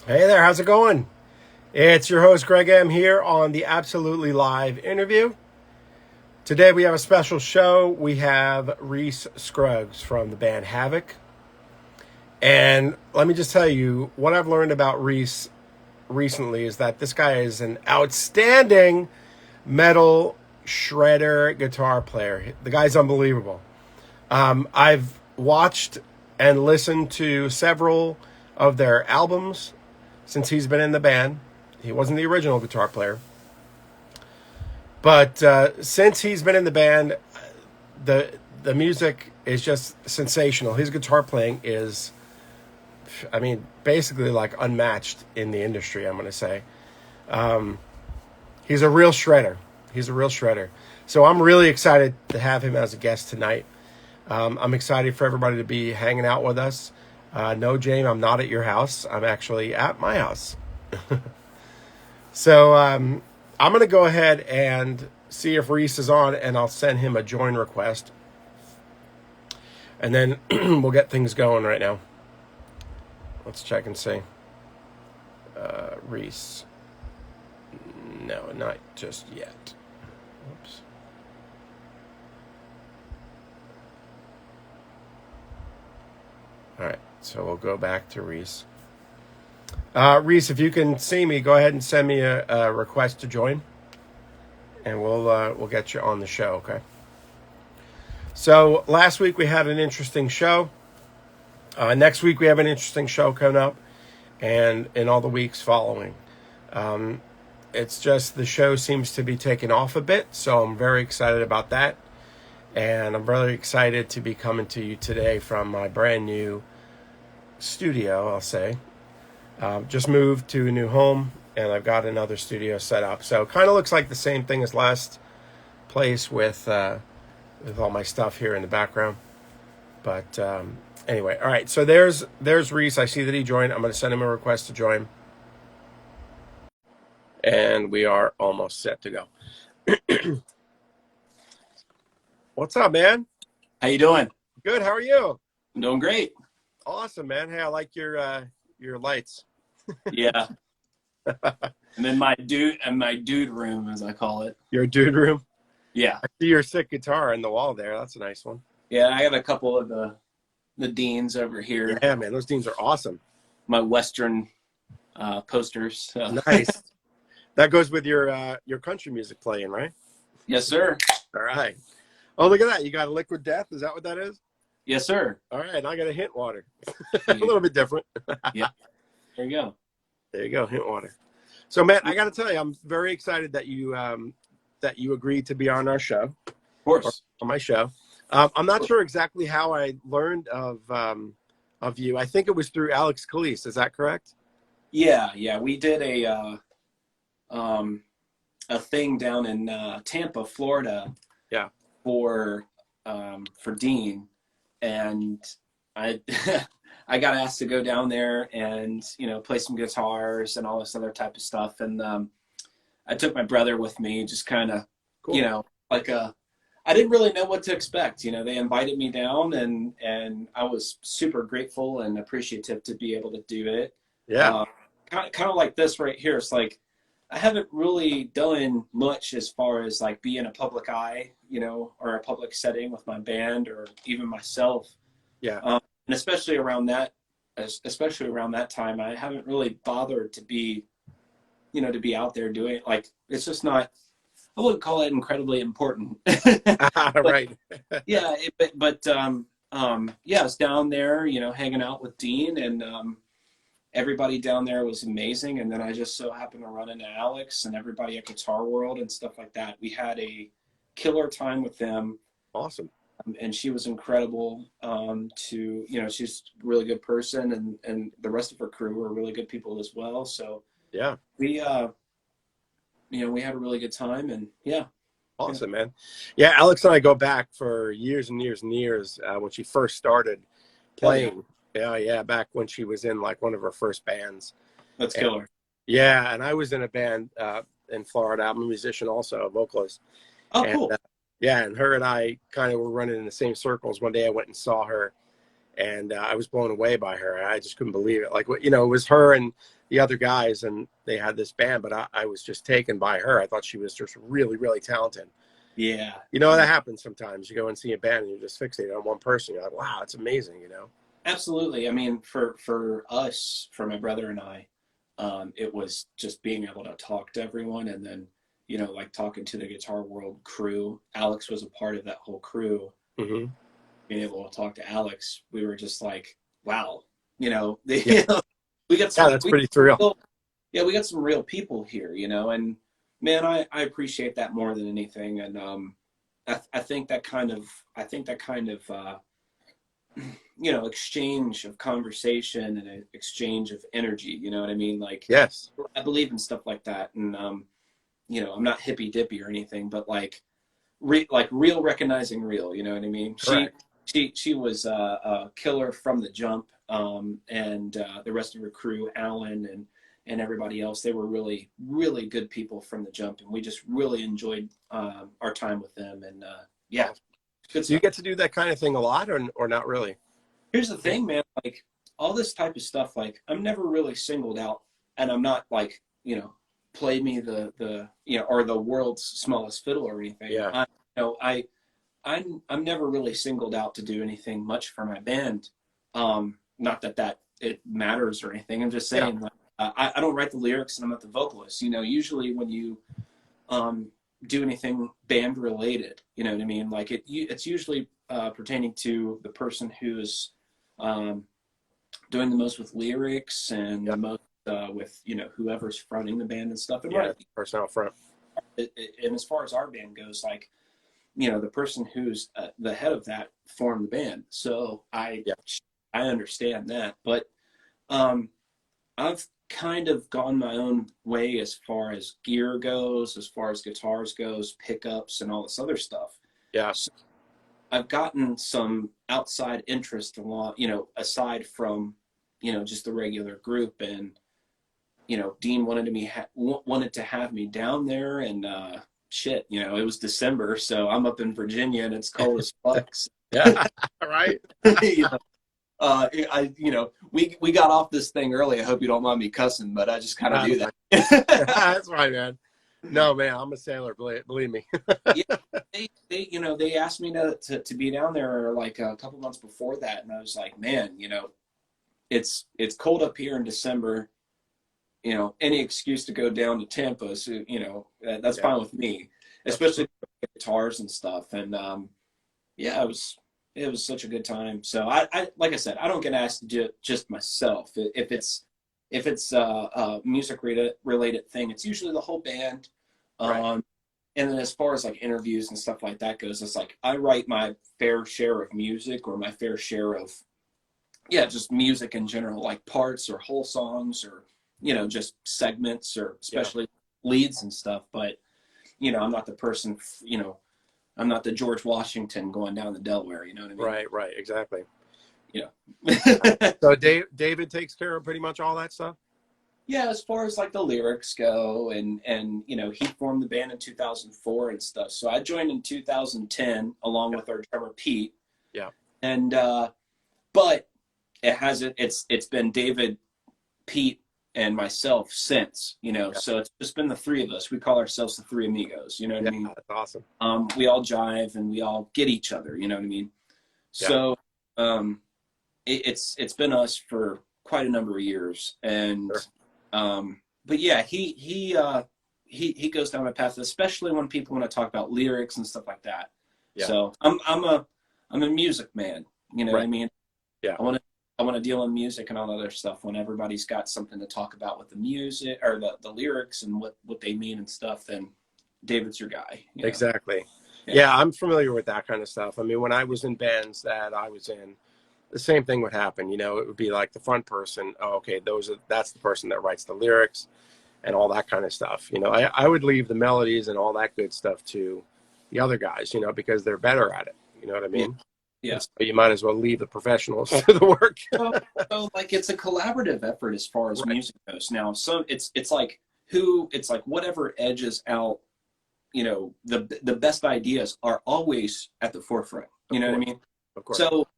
Hey there, how's it going? It's your host Greg M here on the Absolutely Live interview. Today we have a special show. We have Reece Scruggs from the band Havok. And let me just tell you, what I've learned about Reece recently is that this guy is an outstanding metal shredder guitar player. The guy's unbelievable. I've watched and listened to several of their albums since he's been in the band. He wasn't the original guitar player. But since he's been in the band, the music is just sensational. His guitar playing is, basically like unmatched in the industry, I'm going to say. He's a real shredder. He's a real shredder. So I'm really excited to have him as a guest tonight. I'm excited for everybody to be hanging out with us. No, James, I'm not at your house. I'm actually at my house. So I'm going to go ahead and see if Reece is on, and I'll send him a join request. And then we'll get things going right now. Let's check and see. Reece. No, not just yet. Oops. All right, so we'll go back to Reece. Reece, if you can see me, go ahead and send me a request to join, and we'll get you on the show, okay? So last week we had an interesting show. Next week we have an interesting show coming up, and in all the weeks following. It's just the show seems to be taking off a bit, so I'm very excited about that. And I'm really excited to be coming to you today from my brand new studio, I'll say. Just moved to a new home, and I've got another studio set up. So it kind of looks like the same thing as last place with all my stuff here in the background. But anyway, all right. So there's Reece. I see that he joined. I'm going to send him a request to join. And we are almost set to go. What's up, man? How you doing? Good. How are you? I'm doing great. Awesome, man. Hey, I like your lights. Yeah. I'm in my dude room, as I call it. Your dude room. Yeah. I see your sick guitar on the wall there. That's a nice one. Yeah, I got a couple of the Deans over here. Yeah, man, those Deans are awesome. My Western posters. So. Nice. That goes with your country music playing, right? Yes, sir. All right. Oh, look at that. You got a Liquid Death. Is that what that is? Yes, sir. All right. And I got a Hint Water. A little bit different. Yeah. There you go. There you go. Hint Water. So, Matt, I got to tell you, I'm very excited that you agreed to be on our show. Of course. On my show. I'm not sure exactly how I learned of you. I think it was through Alex Calise. Is that correct? Yeah. We did a thing down in Tampa, Florida. Yeah. For Dean, and I I got asked to go down there and play some guitars and all this other type of stuff, and I took my brother with me, just kind of Cool. I didn't really know what to expect. They invited me down, and I was super grateful and appreciative to be able to do it. Yeah. Kind of like this right here. It's like I haven't really done much as far as like being a public eye, or a public setting with my band or even myself. Yeah. And especially around that time, I haven't really bothered to be out there doing it. Like, it's just not, I wouldn't call it incredibly important. Right. Yeah. I was down there, hanging out with Dean, and everybody down there was amazing. And then I just so happened to run into Alex and everybody at Guitar World and stuff like that. We had a killer time with them. Awesome. And she was incredible. She's a really good person, and the rest of her crew were really good people as well. So yeah, we had a really good time, and yeah. Awesome, man. Yeah, Alex and I go back for years and years and years when she first started playing. Yeah, back when she was in like one of her first bands. That's killer. Yeah, and I was in a band in Florida. I'm a musician also, a vocalist. Oh, cool. Yeah, and her and I kind of were running in the same circles. One day I went and saw her, and I was blown away by her. I just couldn't believe it. Like, you know, it was her and the other guys, and they had this band, but I was just taken by her. I thought she was just really, really talented. Yeah. You know, Yeah. that happens sometimes. You go and see a band and you're just fixated on one person. You're like, wow, it's amazing, you know? Absolutely. I mean, for us, for my brother and I, it was just being able to talk to everyone, and then, you know, like talking to the Guitar World crew. Alex was a part of that whole crew. Mm-hmm. Being able to talk to Alex, we were just like, wow, you know, Yeah. we got Yeah, some, that's pretty surreal. yeah, we got some real people here, you know, and man, I appreciate that more than anything. And I think that kind of, you know, exchange of conversation and an exchange of energy, you know what I mean? Like, Yes. I believe in stuff like that. And, you know, I'm not hippy dippy or anything, but like, like real recognizing real, you know what I mean? Correct. She was a killer from the jump, and the rest of her crew, Alan and everybody else, they were really, really good people from the jump, and we just really enjoyed our time with them. And yeah, Awesome. good Do you stuff. get to do that kind of thing a lot, or not really? Here's the thing, man. Like all this type of stuff, like I'm never really singled out, and I'm not like, you know, play me the you know, or the world's smallest fiddle or anything. Yeah. You know, I'm never really singled out to do anything much for my band. Not that it matters or anything. I'm just Yeah. saying, like, I don't write the lyrics and I'm not the vocalist. You know, usually when you do anything band related, you know what I mean? Like it's usually pertaining to the person who's um, doing the most with lyrics and Yeah. the most with, you know, whoever's fronting the band and stuff. And Yeah. right, Person out front. and as far as our band goes, like, you know, the person who's the head of that formed the band. So Yeah. I understand that, but um, I've kind of gone my own way as far as gear goes, as far as guitars goes, pickups, and all this other stuff. Yeah. So I've gotten some outside interest a lot, you know, aside from, you know, just the regular group. And you know, Dean wanted to have me down there, and shit, you know, it was December, so I'm up in Virginia and it's cold as fuck. Yeah. Right. You know, you know, we got off this thing early. I hope you don't mind me cussing, but I just kind of That's do right. that. That's right, man. No, man, I'm a sailor. Believe me. Yeah, you know, they asked me to be down there like a couple months before that, and I was like, man, you know, it's cold up here in December. You know, any excuse to go down to Tampa, so, you know, that's Yeah. fine with me, especially Absolutely. guitars and stuff. And yeah, it was such a good time. So I like I said, I don't get asked to do it just myself. If it's a music related thing, it's usually the whole band. Right. Um, and then as far as like interviews and stuff like that goes, it's like I write my fair share of music or my fair share of, yeah, just music in general, like parts or whole songs or, you know, just segments or Yeah. especially leads and stuff. But, you know, I'm not the person, you know, I'm not the George Washington going down the Delaware, you know what I mean? Right. Right. Exactly. Yeah. So David takes care of pretty much all that stuff. Yeah, as far as like the lyrics go, and you know, he formed the band in 2004 and stuff. So I joined in 2010 along Yeah. with our drummer Pete. Yeah. And but it's been David, Pete, and myself since, you know. Yeah. So it's just been the three of us. We call ourselves the Three Amigos, you know what Yeah. I mean? That's awesome. We all jive and we all get each other, you know what I mean? Yeah. So um it's been us for quite a number of years. And Sure. but yeah, he goes down my path, especially when people want to talk about lyrics and stuff like that. Yeah. So I'm a music man, you know what I Right. mean? Yeah. I want to deal in music and all that other stuff. When everybody's got something to talk about with the music or the lyrics and what they mean and stuff, then David's your guy. You know? Exactly. Yeah. Yeah. I'm familiar with that kind of stuff. I mean, when I was in bands that I was in, the same thing would happen. You know, it would be like the front person. Oh, okay, that's the person that writes the lyrics and all that kind of stuff. You know, I would leave the melodies and all that good stuff to the other guys, you know, because they're better at it. You know what I Yeah. mean? Yeah. And so you might as well leave the professionals to the work. So like it's a collaborative effort as far as Right. music goes. Now, so it's like whatever edges out, you know, the best ideas are always at the forefront. You Of know what I course. mean? Of course. So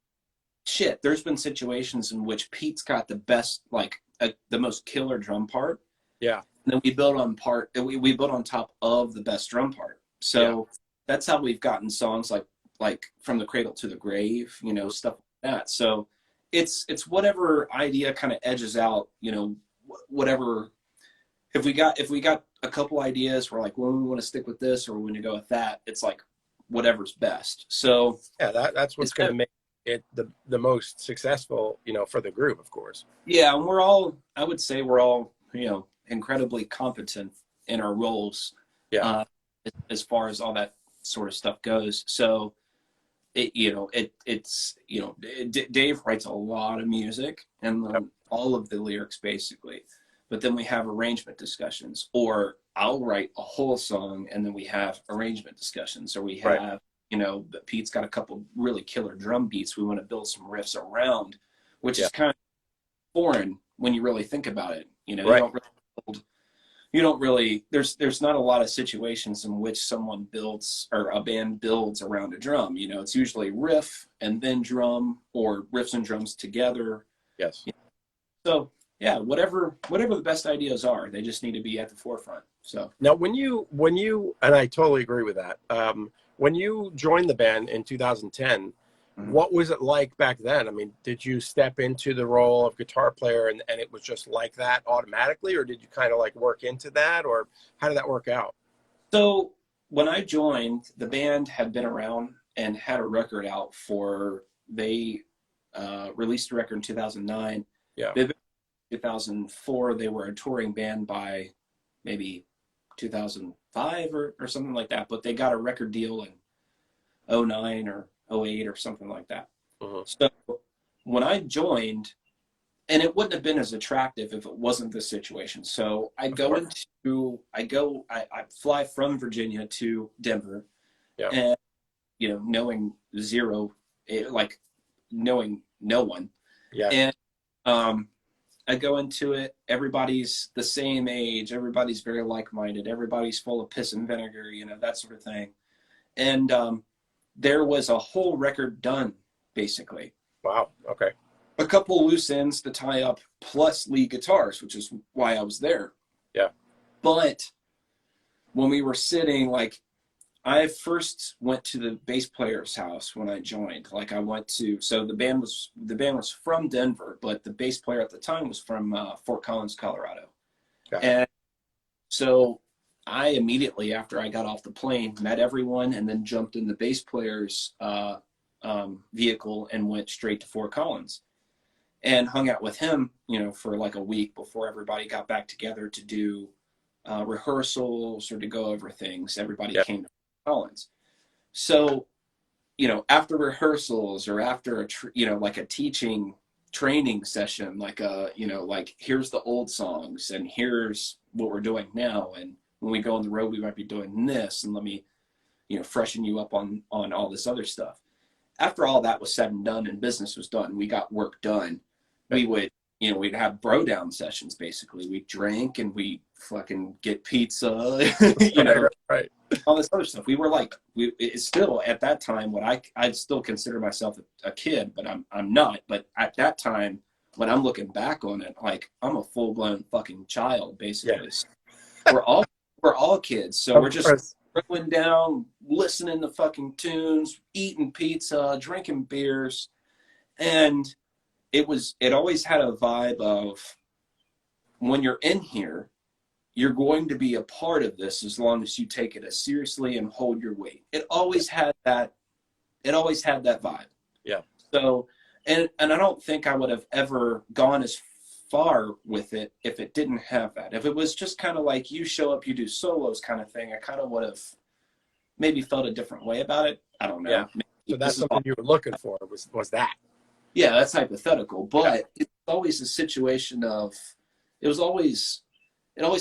shit, there's been situations in which Pete's got the best, like the most killer drum part. Yeah. And then we build on top of the best drum part. So that's how we've gotten songs like From the Cradle to the Grave, you know, stuff like that. So it's whatever idea kind of edges out, you know, whatever. If we got a couple ideas, we're like, well, we want to stick with this or we want to go with that. It's like whatever's best. So Yeah, that's what's going to make it the most successful, you know, for the group, of course. Yeah, and I would say we're all, you know, incredibly competent in our roles. Yeah. As far as all that sort of stuff goes. So it's Dave writes a lot of music and all of the lyrics basically, but then we have arrangement discussions, or I'll write a whole song and then we have arrangement discussions, or we have you know, Pete's got a couple really killer drum beats we want to build some riffs around, which is kind of foreign when you really think about it. You know, you don't really there's not a lot of situations in which someone builds or a band builds around a drum. You know, it's usually riff and then drum, or riffs and drums together. Yes. So yeah, whatever the best ideas are, they just need to be at the forefront. So now when you and I totally agree with that. When you joined the band in 2010, what was it like back then? I mean, did you step into the role of guitar player and it was just like that automatically, or did you kind of like work into that, or how did that work out? So when I joined, the band had been around and had a record out they released a record in 2009. Yeah. In 2004, they were a touring band by maybe 2005 or something like that, but they got a record deal in 2009 or 2008 or something like that. So when I joined, and it wouldn't have been as attractive if it wasn't this situation. So I fly from Virginia to Denver, and you know, knowing knowing no one, and I go into it. Everybody's the same age. Everybody's very like-minded. Everybody's full of piss and vinegar, you know, that sort of thing. And there was a whole record done, basically. Wow. Okay. A couple loose ends to tie up, plus lead guitars, which is why I was there. Yeah. But when we were sitting, like, I first went to the bass player's house when I joined. Like, so the band was from Denver, but the bass player at the time was from Fort Collins, Colorado. Okay. And so I immediately, after I got off the plane, met everyone and then jumped in the bass player's vehicle and went straight to Fort Collins and hung out with him, you know, for like a week before everybody got back together to do rehearsals or to go over things. Everybody came to Fort Collins. So, you know, after rehearsals or after like a teaching training session, like here's the old songs and here's what we're doing now, and when we go on the road, we might be doing this, and let me, you know, freshen you up on all this other stuff. After all that was said and done and business was done, we got work done. We would, you know, we'd have bro down sessions, basically. We drank and we fucking get pizza, you know, all this other stuff. We were like, it's still at that time what I'd still consider myself a kid, but I'm not. But at that time, when I'm looking back on it, like, I'm a full-blown fucking child, basically. Yeah. We're all kids, so we're just throwing down, listening to fucking tunes, eating pizza, drinking beers, and it always had a vibe of, when you're in here, you're going to be a part of this as long as you take it as seriously and hold your weight. It always had that vibe. Yeah. So, and I don't think I would have ever gone as far with it if it didn't have that. If it was just kind of like you show up, you do solos kind of thing, I kind of would have maybe felt a different way about it. I don't know. Yeah. So that's something you were looking for, was that. Yeah, that's hypothetical, but it's always a situation of, it always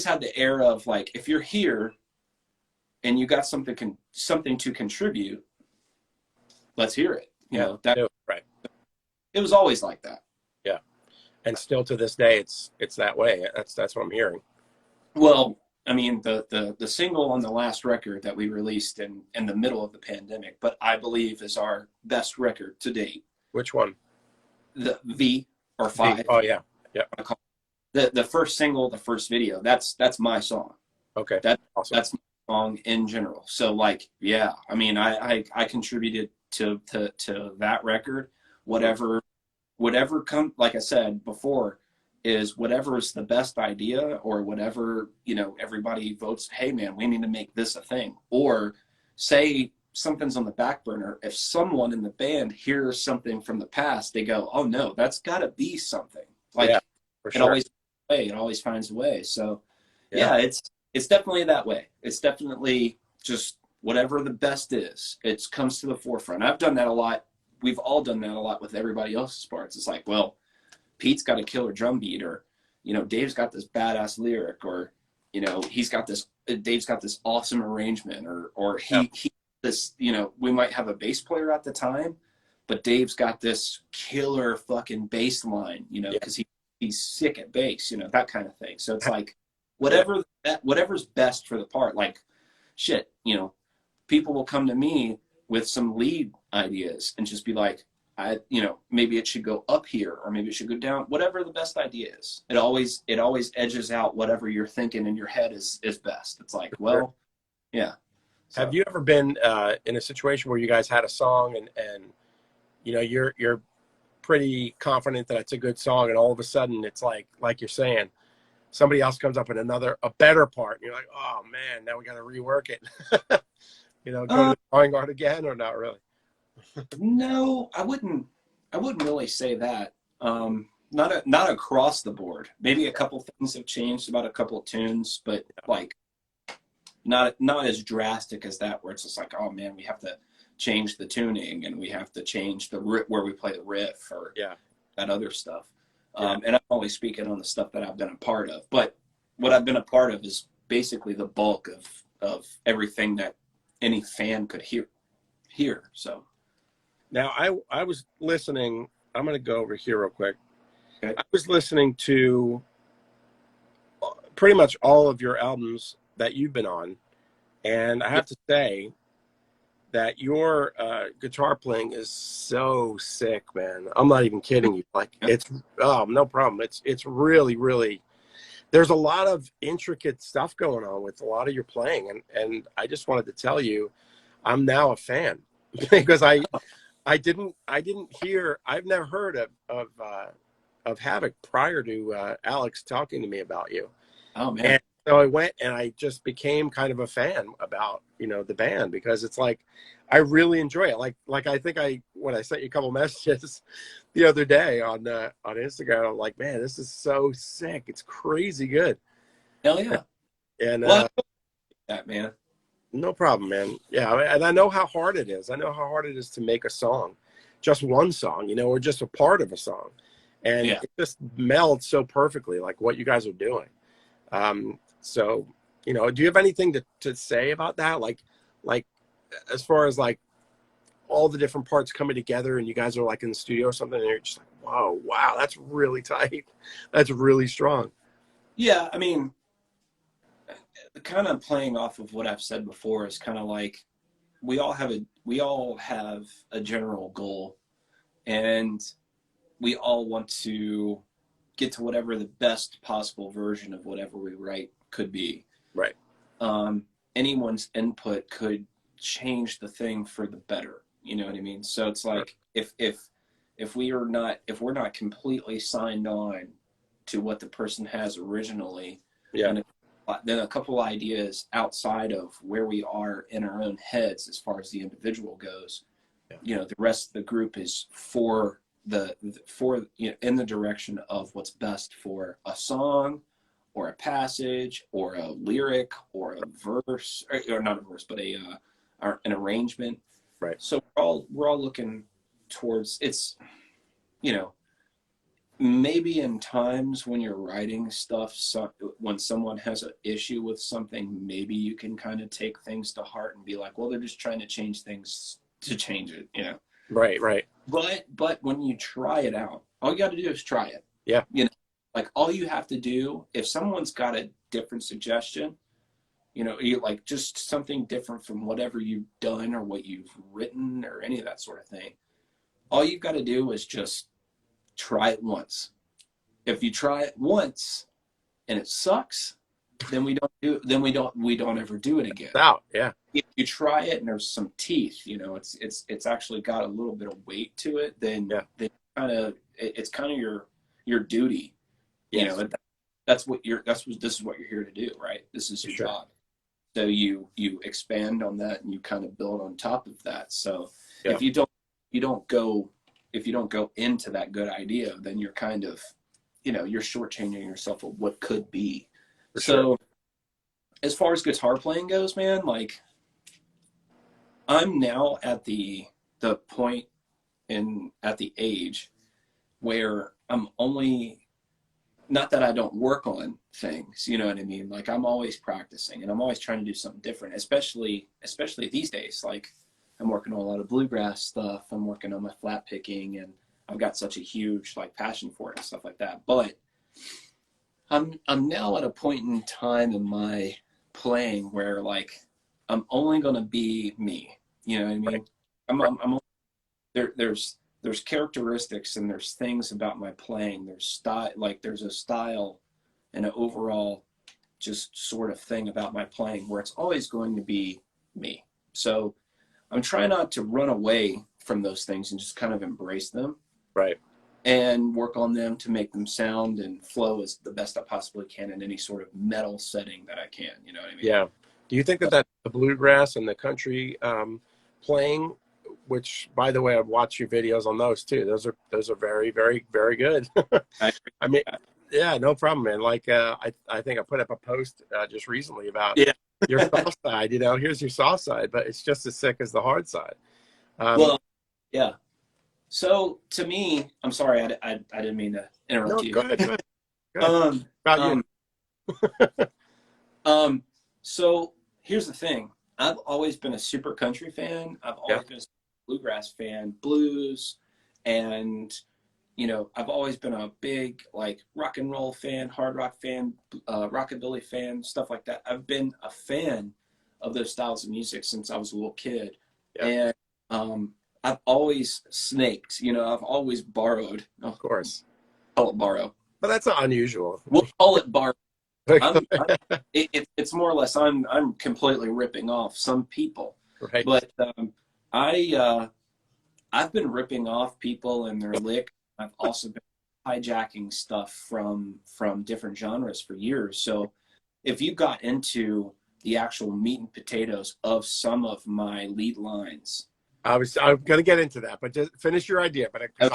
had the air of, like, if you're here and you got something to contribute, let's hear it. You know, that right. It was always like that. Yeah. And still to this day, it's that way. That's what I'm hearing. Well, I mean, the single on the last record that we released in the middle of the pandemic, but I believe is our best record to date. Which one? the V or V. Five. Oh yeah. Yeah. The first single, the first video, that's my song. Okay. That Awesome. that's my song in general. So like, yeah, I mean, I contributed to that record. Mhm. Whatever come, like I said before, is whatever is the best idea, or whatever, everybody votes, hey man, we need to make this a thing. Or say something's on the back burner, if someone in the band hears something from the past, they go, oh no, that's got to be something. Yeah, Like, for it sure. always it always finds a way. So Yeah. yeah, it's definitely that way. It's definitely just whatever the best is, it comes to the forefront. I've done that a lot. We've all done that a lot with everybody else's parts. It's like, well, Pete's got a killer drum beat, or Dave's got this badass lyric, or he's got this Dave's got this awesome arrangement, or Yeah. he this we might have a bass player at the time, but Dave's got this killer fucking bass line, Yeah. because he's sick at bass, that kind of thing. So it's like Yeah. whatever's best for the part. Like, shit, people will come to me with some lead ideas and just be like, maybe it should go up here, or maybe it should go down. Whatever the best idea is, it always edges out whatever you're thinking in your head is best. It's like, Sure. well, yeah. Have So you ever been in a situation where you guys had a song and you're pretty confident that it's a good song, and all of a sudden it's like you're saying, somebody else comes up in a better part, and you're like, oh man, now we got to rework it. Go to uh, the drawing board again, or not really? no, I wouldn't really say that. Not across the board. Maybe a couple things have changed about a couple of tunes, but like not as drastic as that, where it's just like, oh man, we have to change the tuning, and we have to change where we play the riff, or Yeah. that other stuff. Yeah. And I'm only speaking on the stuff that I've been a part of. But what I've been a part of is basically the bulk of everything that any fan could hear. So Now I was listening. I'm going to go over here real quick. okay. I was listening to pretty much all of your albums that you've been on, and I Yeah. have to say that your guitar playing is so sick, man. I'm not even kidding you. Like, it's no problem. It's really, really. There's a lot of intricate stuff going on with a lot of your playing, and I just wanted to tell you, I'm now a fan because I didn't hear. I've never heard of Havok prior to Alex talking to me about you. Oh man. And so I went and I just became kind of a fan about, the band, because it's like, I really enjoy it. Like I think when I sent you a couple messages the other day on Instagram, I'm like, man, this is so sick. It's crazy good. Hell yeah. And Well, I like that, man. no problem, man. Yeah. And I know how hard it is. I know how hard it is to make a song, just one song, or just a part of a song. And Yeah. it just melds so perfectly, like what you guys are doing. So, do you have anything to say about that? Like as far as like all the different parts coming together, and you guys are like in the studio or something, and you're just like, whoa, wow, that's really tight. That's really strong. Yeah. I mean, kind of playing off of what I've said before is kind of like we all have a general goal, and we all want to get to whatever the best possible version of whatever we write could be. Right. Anyone's input could change the thing for the better. You know what I mean? So it's Sure. like, if we're not completely signed on to what the person has originally, Yeah. then a couple ideas outside of where we are in our own heads as far as the individual goes, Yeah. the rest of the group is in the direction of what's best for a song, or a passage, or a lyric, or a verse, or not a verse, but an arrangement. Right. So we're all looking towards, it's, you know maybe in times when you're writing stuff, when someone has an issue with something, maybe you can kind of take things to heart and be like, well, they're just trying to change things to change it. Right. Right. But when you try it out, all you got to do is try it. Yeah. Like, all you have to do, if someone's got a different suggestion, you like just something different from whatever you've done or what you've written or any of that sort of thing, all you've got to do is just try it once. If you try it once and it sucks, then we don't ever do it again. Out. Yeah. If you try it and there's some teeth, it's actually got a little bit of weight to it, then Yeah. it's kind of your duty. Yes. This is what you're here to do, right? This is your job. So you expand on that and you kind of build on top of that. So if you don't go into that good idea, then you're kind of, you're shortchanging yourself of what could be. So as far as guitar playing goes, man, like I'm now at the point at the age where I'm only, not that I don't work on things, you know what I mean? Like I'm always practicing and I'm always trying to do something different, especially these days. Like I'm working on a lot of bluegrass stuff. I'm working on my flat picking, and I've got such a huge like passion for it and stuff like that. But I'm now at a point in time in my playing where like I'm only gonna be me. You know what I mean? I'm there's characteristics and there's things about my playing. There's style, like there's a style and an overall just sort of thing about my playing where it's always going to be me. So I'm trying not to run away from those things and just kind of embrace them. Right. And work on them to make them sound and flow as the best I possibly can in any sort of metal setting that I can. You know what I mean? Yeah. Do you think that the bluegrass and the country playing, which by the way, I've watched your videos on those too. Those are very, very, very good. I mean, yeah, no problem, man. Like I think I put up a post just recently about your soft side. Here's your soft side, but it's just as sick as the hard side. Well, yeah. So to me, I'm sorry, I didn't mean to interrupt you. Go ahead. About you. So here's the thing. I've always been a super country fan. I've always been a bluegrass fan, blues, and I've always been a big like rock and roll fan, hard rock fan, rockabilly fan, stuff like that. I've been a fan of those styles of music since I was a little kid, and I've always snaked. I've always borrowed. Of course, call it borrow, but that's not unusual. We'll call it borrow. It's more or less I'm completely ripping off some people, right? But I've been ripping off people and their lick. I've also been hijacking stuff from different genres for years. So if you got into the actual meat and potatoes of some of my lead lines, I'm going to get into that, but just finish your idea. But I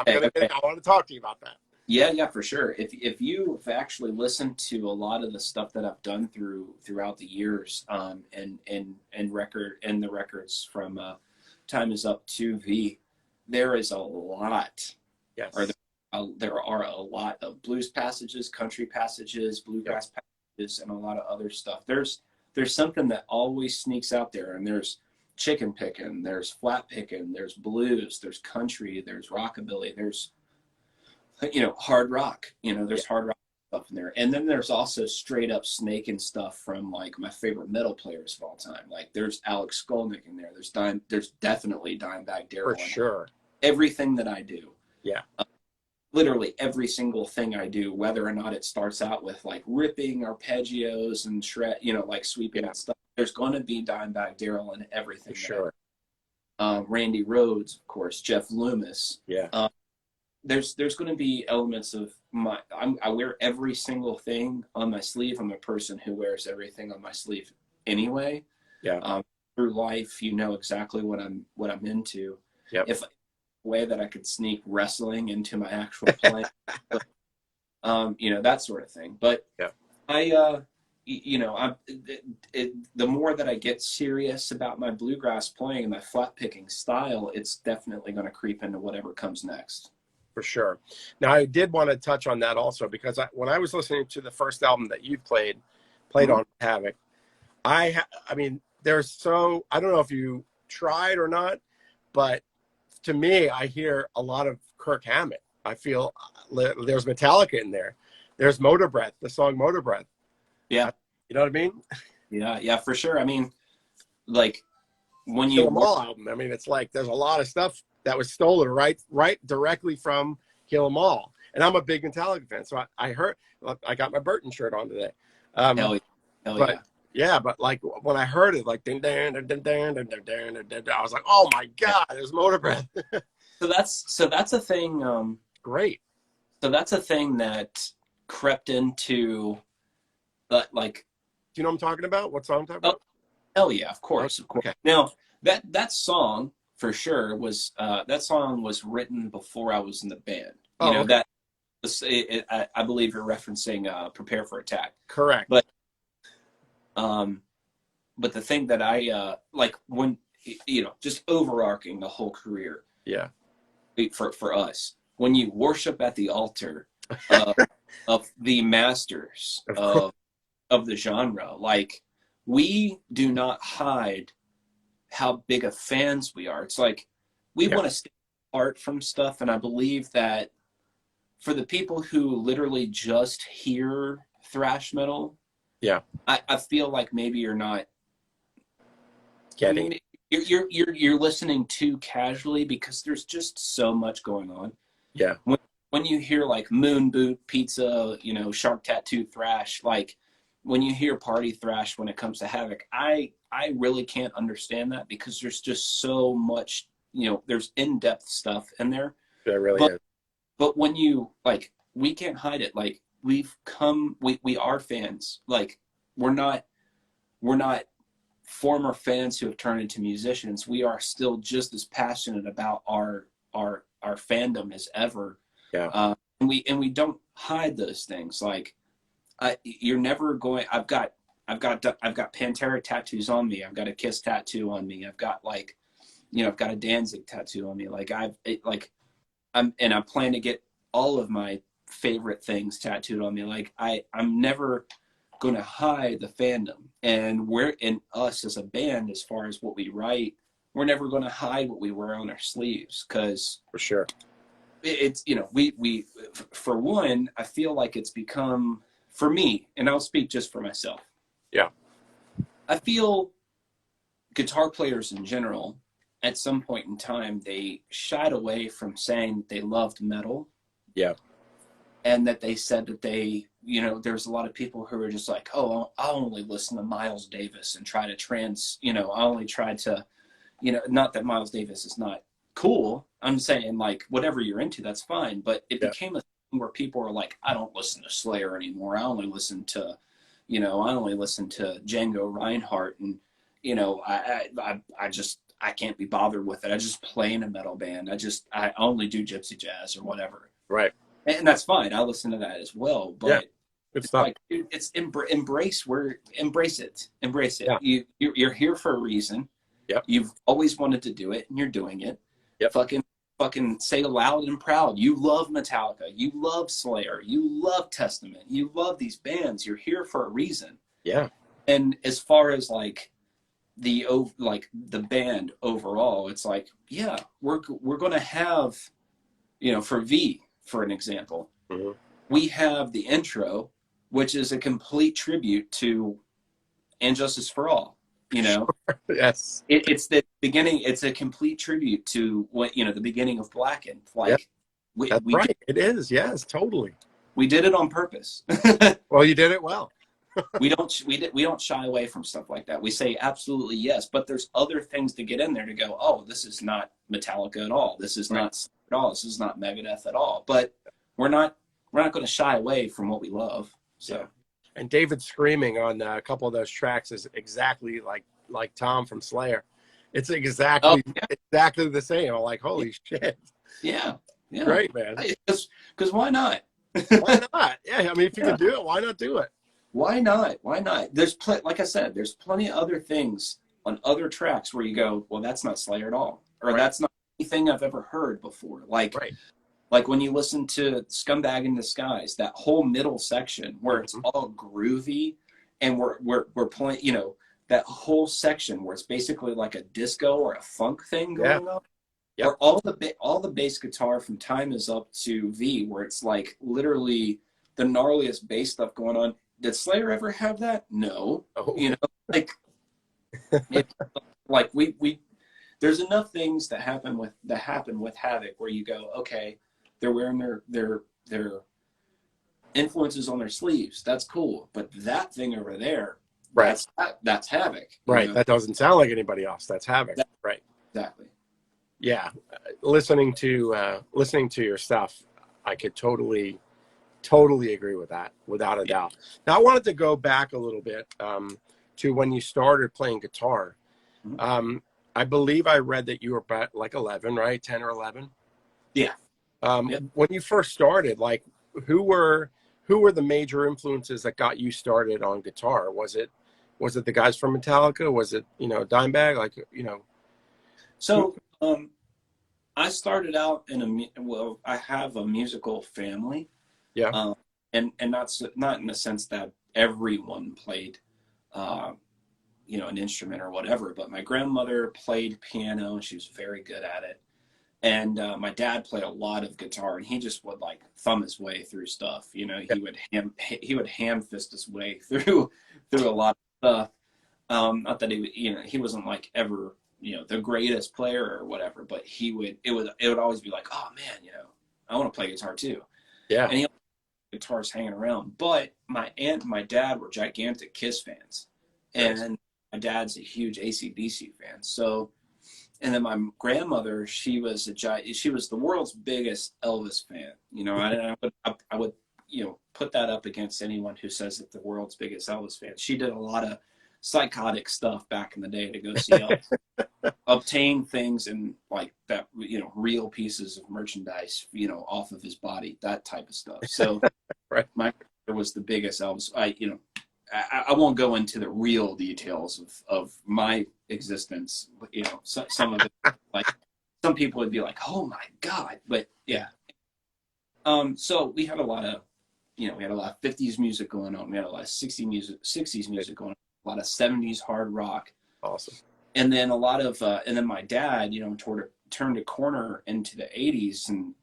want to talk to you about that. Yeah, for sure. If you've actually listened to a lot of the stuff that I've done throughout the years, and the records from Time Is Up to V, there is a lot. Yes. There are a lot of blues passages, country passages, bluegrass passages, and a lot of other stuff. There's something that always sneaks out there, and there's chicken picking, there's flat picking, there's blues, there's country, there's rockabilly, there's hard rock, there's hard rock stuff in there. And then there's also straight up snake and stuff from like my favorite metal players of all time. Like there's Alex Skolnick in there. There's definitely Dimebag Darrell. For sure. Everything that I do. Yeah. Literally every single thing I do, whether or not it starts out with like ripping arpeggios and shred, like sweeping and stuff, there's going to be Dimebag Darrell in everything. For sure. Randy Rhoads, of course, Jeff Loomis. Yeah. There's going to be elements of I wear every single thing on my sleeve. I'm a person who wears everything on my sleeve anyway. Yeah. Through life, exactly what I'm into. Yep. If way that I could sneak wrestling into my actual playing, that sort of thing. But the more that I get serious about my bluegrass playing and my flat picking style, it's definitely going to creep into whatever comes next. For sure. Now, I did want to touch on that also, because when I was listening to the first album that you played on Havok, I mean, I don't know if you tried or not, but to me, I hear a lot of Kirk Hammett. I feel there's Metallica in there. There's Motor Breath, the song Motor Breath. Yeah. You know what I mean? Yeah, for sure. I mean, like when you album, I mean, it's like there's a lot of stuff that was stolen right directly from Kill 'Em All. And I'm a big Metallica fan, so I heard, I got my Burton shirt on today. Hell yeah. Hell But yeah. yeah, but like when I heard it, like ding, ding, ding, ding, ding, ding, ding, ding, ding, I was like, oh my god, there's Motor Breath. So that's a thing. Great. So that's a thing that crept into, like, Do you know what I'm talking about? What song I'm talking oh, about? hell yeah, of course, of course. Okay. Now that song for sure was that song was written before I was in the band. You Oh, know okay. that I believe you're referencing "Prepare for Attack," Correct. but um, but the thing that I like when just overarching the whole career Yeah. for us, when you worship at the altar of of the masters Of course. of the genre, like we do not hide how big of fans we are. It's like we Yeah. want to stay apart from stuff, and I believe that for the people who literally just hear thrash metal, Yeah. I feel like maybe you're not Getting. you're listening too casually because there's just so much going on. Yeah. When you hear like Moon Boot Pizza, Shark Tattoo thrash, like when you hear party thrash when it comes to Havok, I really can't understand that because there's just so much, there's in-depth stuff in there. That really But is. but when you like we can't hide it. Like we are fans. Like we're not former fans who have turned into musicians. We are still just as passionate about our fandom as ever. Yeah. And we don't hide those things. Like you're never going. I've got Pantera tattoos on me. I've got a Kiss tattoo on me. I've got I've got a Danzig tattoo on me. Like I'm planning to get all of my favorite things tattooed on me. Like I'm never going to hide the fandom, and we're in us as a band, as far as what we write, we're never going to hide what we wear on our sleeves, because For sure. it's we for one, I feel like it's become, for me, and I'll speak just for myself, Yeah. I feel guitar players in general, at some point in time, they shied away from saying they loved metal, Yeah. and that they said that there's a lot of people who are just like, oh, I'll only listen to Miles Davis and try to I only try to, not that Miles Davis is not cool. I'm saying, like, whatever you're into, that's fine. But it Yeah. became a thing where people are like, I don't listen to Slayer anymore. I only listen to Django Reinhardt, and, I can't be bothered with it. I just play in a metal band. I only do gypsy jazz or whatever. Right. And that's fine. I listen to that as well. Yeah. But Good it's stuff. like, it's embrace it. Embrace it. Yeah. You're here for a reason. Yep. You've always wanted to do it, and you're doing it. Yep. Fucking say loud and proud. You love Metallica. You love Slayer. You love Testament. You love these bands. You're here for a reason. Yeah. And as far as like the band overall, it's like, yeah, we're going to have, for V, for an example, Mhm. we have the intro, which is a complete tribute to And Justice for All. Yes. It's the beginning. It's a complete tribute to the beginning of Blackened. Like, Yeah. That's we right. It is. Yes. Totally. we did it on purpose. Well, you did it well. we don't shy away from stuff like that. We say absolutely yes, but there's other things to get in there to go, oh, this is not Metallica at all. This is Right. not Slayer at all. This is not Megadeth at all. But we're not going to shy away from what we love. So. Yeah. And David screaming on a couple of those tracks is exactly like Tom from Slayer. It's exactly the same. I'm like, holy shit. Yeah. Great, man. Because why not? Why not? Yeah, I mean, if you can do it, why not do it? Why not? Why not? There's like I said, there's plenty of other things on other tracks where you go, well, that's not Slayer at all, or that's not anything I've ever heard before. Like when you listen to Scumbag in Disguise, that whole middle section where it's all groovy, and we're playing, that whole section where it's basically like a disco or a funk thing going on. Yep. Or all the bass guitar from Time Is Up to V, where it's like literally the gnarliest bass stuff going on. Did Slayer ever have that? No. Oh. Like we there's enough things that happen with Havok where you go, okay, they're wearing their influences on their sleeves. That's cool. But that thing over there, Right. that's Havok. Right. That doesn't sound like anybody else. That's Havok. Right. Exactly. Yeah. Listening to your stuff, I could totally agree with that, without a doubt. Now, I wanted to go back a little bit to when you started playing guitar. Mm-hmm. I believe I read that you were about like 11, right? 10 or 11. Yeah. Yep. When you first started, like, who were the major influences that got you started on guitar? Was it the guys from Metallica? Was it, Dimebag? Like, So I started out I have a musical family. Yeah. And not in the sense that everyone played, an instrument or whatever, but my grandmother played piano and she was very good at it. And my dad played a lot of guitar, and he just would like thumb his way through stuff. He would ham fist his way through a lot of stuff. Not that he wasn't like ever, the greatest player or whatever, but it would always be like, oh man, I want to play guitar too. Yeah. And he had guitars hanging around. But my aunt and my dad were gigantic Kiss fans, and my dad's a huge AC/DC fan. So, and then my grandmother, she was the world's biggest Elvis fan. I would put that up against anyone who says that the world's biggest Elvis fan. She did a lot of psychotic stuff back in the day to go see Elvis. Obtain things and like that, real pieces of merchandise, off of his body, that type of stuff. So Right. My brother was the biggest Elvis. I won't go into the real details of my existence. Some of it, like some people would be like, "Oh my God!" But yeah. So we had a lot of, we had a lot of 50s music going on. We had a lot of 60s music going on. A lot of 70s hard rock. Awesome. And then a lot of, and then my dad, turned a corner into the 80s and,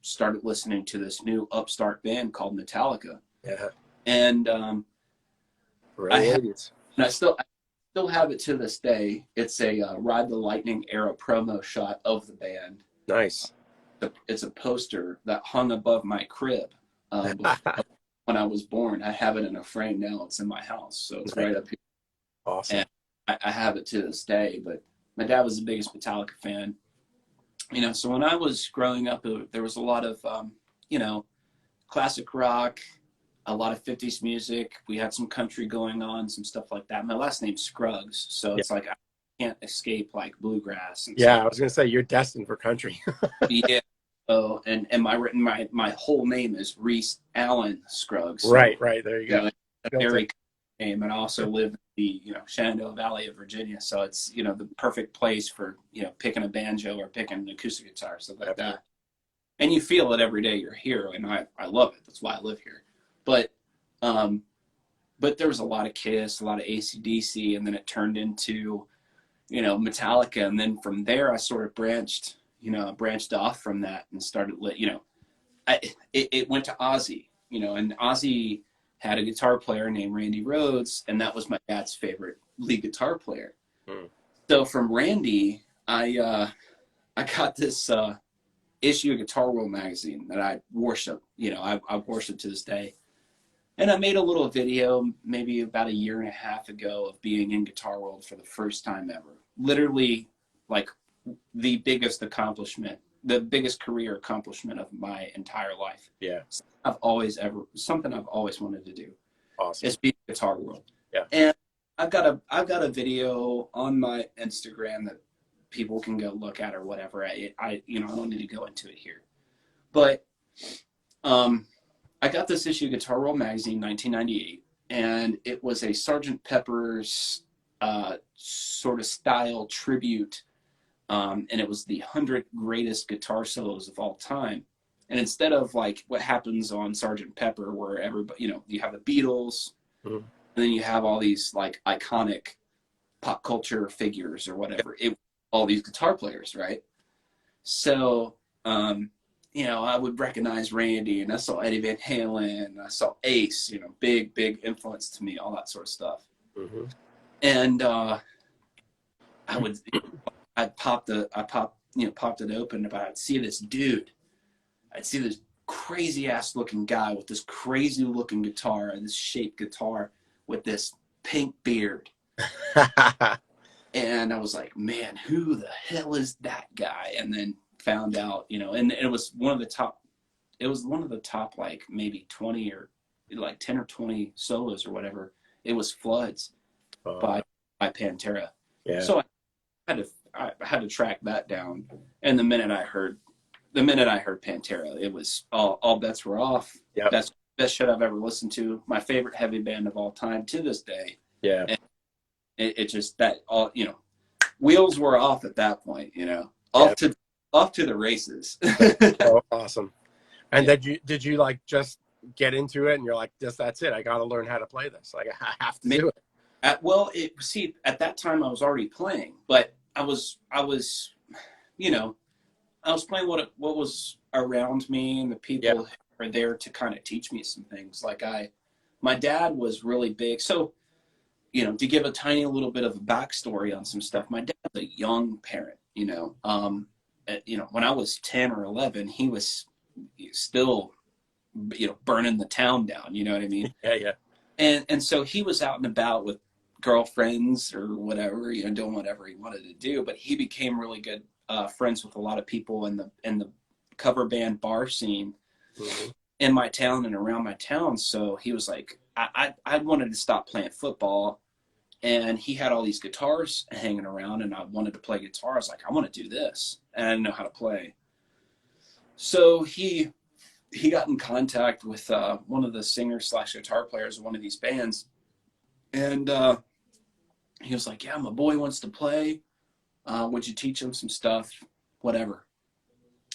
started listening to this new upstart band called Metallica. Yeah. And I still have it to this day. It's a Ride the Lightning era promo shot of the band. Nice. It's a poster that hung above my crib when I was born. I have it in a frame now. It's in my house, so it's right up here. Awesome. And I have it to this day. But my dad was the biggest Metallica fan. So when I was growing up, there was a lot of, classic rock, a lot of 50s music. We had some country going on, some stuff like that. My last name's Scruggs, so it's like I can't escape like bluegrass. And stuff. I was gonna say you're destined for country. Yeah. So and my whole name is Reece Allen Scruggs. So, right. There you go. A very name, and I also live in the Shenandoah Valley of Virginia, so it's the perfect place for picking a banjo or picking an acoustic guitar, stuff like that. And you feel it every day you're here, and I love it. That's why I live here. But there was a lot of Kiss, a lot of AC/DC, and then it turned into Metallica, and then from there I sort of branched off from that and started it went to Ozzy, and Ozzy had a guitar player named Randy Rhoads, and that was my dad's favorite lead guitar player. So from Randy, I got this issue of Guitar World magazine that I worship. I worship to this day. And I made a little video maybe about a year and a half ago of being in Guitar World for the first time ever. Literally, like the biggest career accomplishment of my entire life. Yeah. Something I've always wanted to do. Awesome. Is be in Guitar World. Yeah. And I've got a video on my Instagram that people can go look at or whatever. I don't need to go into it here. But I got this issue of Guitar World magazine, 1998, and it was a Sgt. Pepper's sort of style tribute, and it was the 100 greatest guitar solos of all time. And instead of like what happens on Sgt. Pepper, where everybody, you have the Beatles, and then you have all these like iconic pop culture figures or whatever, all these guitar players, right? So, I would recognize Randy, and I saw Eddie Van Halen, and I saw Ace, big influence to me, all that sort of stuff. Mm-hmm. And I popped it open, but I'd see this dude I'd see this crazy ass looking guy with this crazy looking guitar and this shaped guitar with this pink beard. And I was like, man, who the hell is that guy? And then found out, and it was one of the top, like maybe 20 or like 10 or 20 solos or whatever. It was Floods by Pantera. Yeah. So I had to track that down. And the minute I heard Pantera, it was all bets were off. Yep. That's the best shit I've ever listened to. My favorite heavy band of all time to this day. Yeah. And it just, that all, wheels were off at that point, off to the races. Oh, awesome. And did you like just get into it and you're like, that's it. I got to learn how to play this. Like I have to do it. At that time I was already playing, but I was playing what was around me, and the people who were there to kind of teach me some things. Like my dad was really big. So, to give a tiny little bit of a backstory on some stuff, my dad was a young parent, when I was 10 or 11, he was still, burning the town down, you know what I mean? Yeah. And so he was out and about with girlfriends or whatever, doing whatever he wanted to do. But he became really good friends with a lot of people in the cover band bar scene in my town and around my town. So he was like, I wanted to stop playing football, and he had all these guitars hanging around, and I wanted to play guitar. I was like, I want to do this, and I didn't know how to play. So he got in contact with one of the singers / guitar players of one of these bands, and he was like, yeah, my boy wants to play. Would you teach him some stuff? Whatever.